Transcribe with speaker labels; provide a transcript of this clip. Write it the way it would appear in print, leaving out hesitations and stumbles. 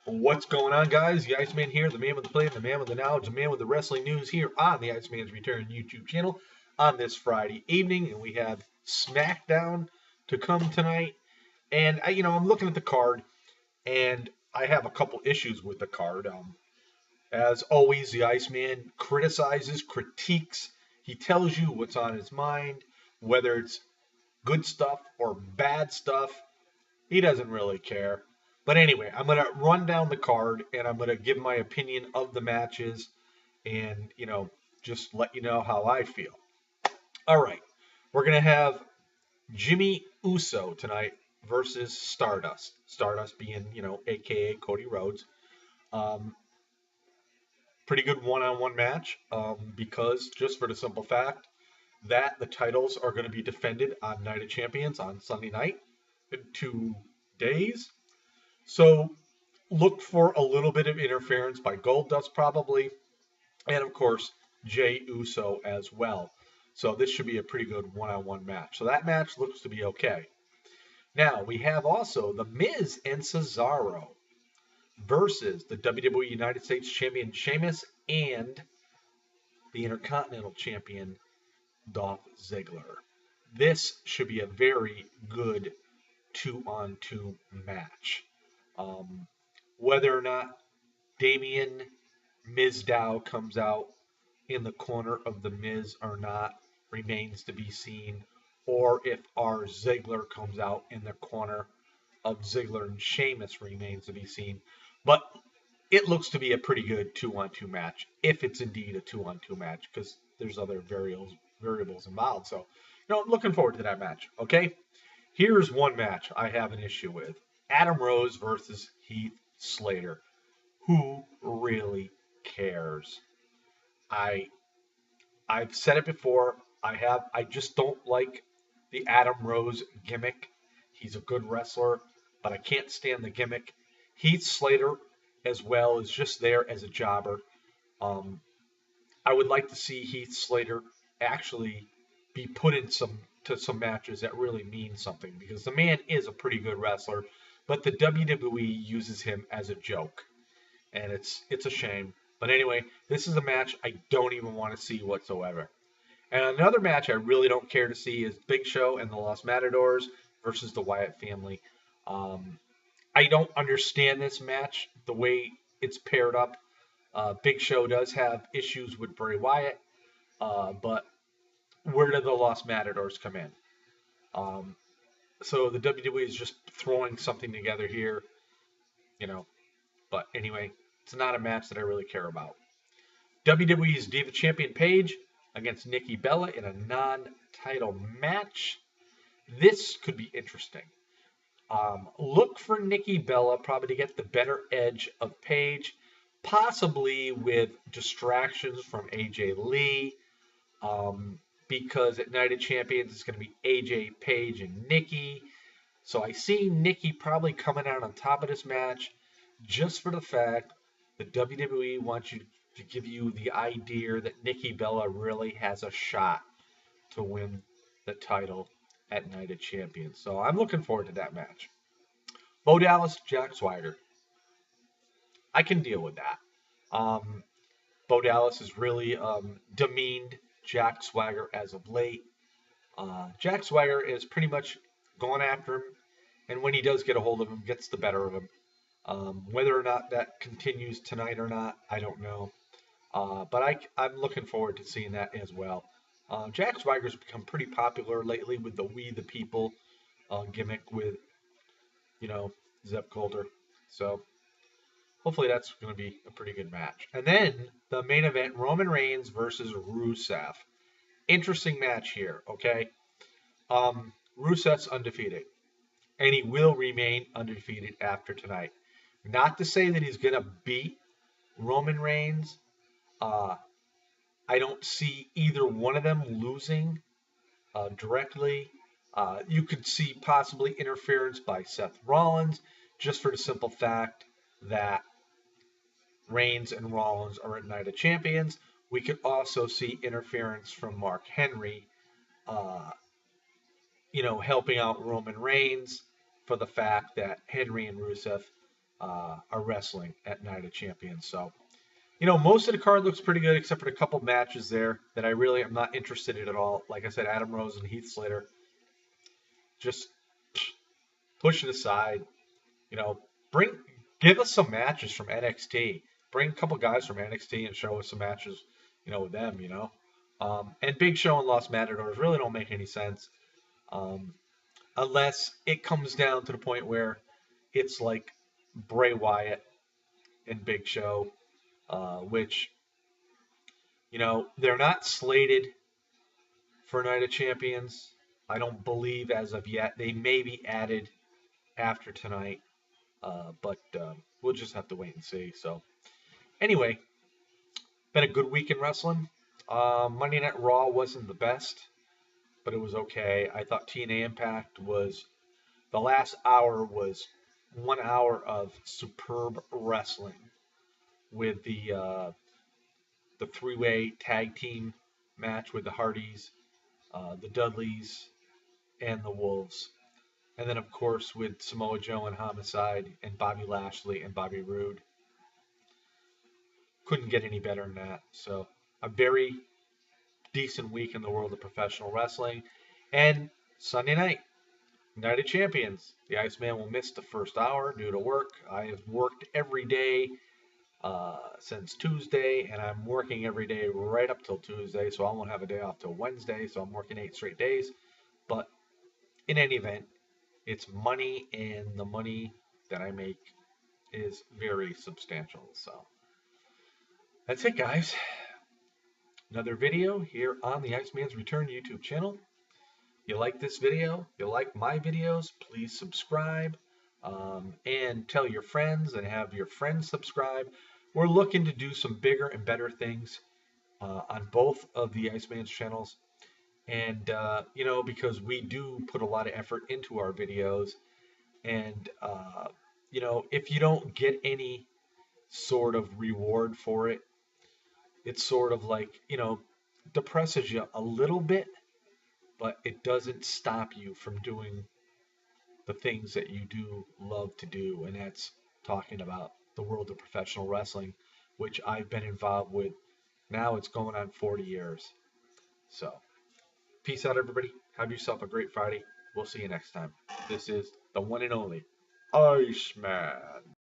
Speaker 1: What's going on, guys? The Iceman here, the man with the plan, the man with the knowledge, the man with the wrestling news here on the Iceman's Return YouTube channel on this Friday evening. And we have Smackdown to come tonight. And I'm looking at the card, and I have a couple issues with the card. As always, the Iceman criticizes, critiques. He tells you what's on his mind, whether it's good stuff or bad stuff. He doesn't really care. But anyway, I'm going to run down the card and I'm going to give my opinion of the matches and, just let you know how I feel. All right. We're going to have Jimmy Uso tonight versus Stardust. Stardust being, AKA Cody Rhodes. Pretty good one-on-one match because just for the simple fact that the titles are going to be defended on Night of Champions on Sunday night in 2 days. So look for a little bit of interference by Goldust probably, and of course Jey Uso as well. So this should be a pretty good one-on-one match. So that match looks to be okay. Now we have also The Miz and Cesaro versus the WWE United States Champion Sheamus and the Intercontinental Champion Dolph Ziggler. This should be a very good 2-on-2 match. Whether or not Damien Mizdow comes out in the corner of the Miz or not remains to be seen, or if our Ziggler comes out in the corner of Ziggler and Sheamus remains to be seen. But it looks to be a pretty good 2-on-2 match, if it's indeed a 2-on-2 match, because there's other variables involved. So, I'm looking forward to that match. Okay, here's one match I have an issue with. Adam Rose versus Heath Slater. Who really cares? I've said it before. I just don't like the Adam Rose gimmick. He's a good wrestler, but I can't stand the gimmick. Heath Slater as well is just there as a jobber. I would like to see Heath Slater actually be put in some matches that really mean something, because the man is a pretty good wrestler, but the WWE uses him as a joke, and it's a shame. But anyway, this is a match I don't even want to see whatsoever. And another match I really don't care to see is Big Show and the Los Matadors versus the Wyatt family. I don't understand this match, the way it's paired up. Big Show does have issues with Bray Wyatt, but where do the Los Matadors come in? So the WWE is just throwing something together here, But anyway, it's not a match that I really care about. WWE's Diva Champion Paige against Nikki Bella in a non-title match. This could be interesting. Look for Nikki Bella probably to get the better edge of Paige, possibly with distractions from AJ Lee. Because at Night of Champions, it's going to be AJ, Paige, and Nikki. So I see Nikki probably coming out on top of this match just for the fact that WWE wants you to give you the idea that Nikki Bella really has a shot to win the title at Night of Champions. So I'm looking forward to that match. Bo Dallas, Jack Swagger. I can deal with that. Bo Dallas has really demeaned Jack Swagger as of late. Jack Swagger is pretty much going after him, and when he does get a hold of him, gets the better of him. Whether or not that continues tonight or not, I don't know. But I'm looking forward to seeing that as well. Jack Swagger's become pretty popular lately with the We the People gimmick with, Zeb Coulter. So hopefully that's going to be a pretty good match. And then the main event, Roman Reigns versus Rusev. Interesting match here, okay? Rusev's undefeated, and he will remain undefeated after tonight. Not to say that he's going to beat Roman Reigns. I don't see either one of them losing directly. You could see possibly interference by Seth Rollins, just for the simple fact that Reigns and Rollins are at Night of Champions. We could also see interference from Mark Henry, helping out Roman Reigns for the fact that Henry and Rusev, are wrestling at Night of Champions. So, most of the card looks pretty good except for a couple matches there that I really am not interested in at all. Like I said, Adam Rose and Heath Slater, just push it aside. You know, bring give us some matches from NXT. Bring a couple guys from NXT and show us some matches, with them. And Big Show and Los Matadors really don't make any sense um, unless it comes down to the point where it's like Bray Wyatt and Big Show, which they're not slated for Night of Champions. I don't believe as of yet. They may be added after tonight, but we'll just have to wait and see. So, anyway, been a good week in wrestling. Monday Night Raw wasn't the best, but it was okay. I thought TNA Impact the last hour was 1 hour of superb wrestling with the three-way tag team match with the Hardys, the Dudleys, and the Wolves. And then, of course, with Samoa Joe and Homicide and Bobby Lashley and Bobby Roode. Couldn't get any better than that. So, a very decent week in the world of professional wrestling. And Sunday night, Night of Champions. The Iceman will miss the first hour due to work. I have worked every day since Tuesday, and I'm working every day right up till Tuesday, so I won't have a day off till Wednesday, so I'm working 8 straight days. But in any event, it's money, and the money that I make is very substantial. So that's it, guys. Another video here on the Iceman's Return YouTube channel. You like this video, you like my videos, please subscribe and tell your friends and have your friends subscribe. We're looking to do some bigger and better things on both of the Iceman's channels. And, because we do put a lot of effort into our videos. And, if you don't get any sort of reward for it, it's sort of like, depresses you a little bit, but it doesn't stop you from doing the things that you do love to do, and that's talking about the world of professional wrestling, which I've been involved with. Now it's going on 40 years. So, peace out, everybody. Have yourself a great Friday. We'll see you next time. This is the one and only Iceman.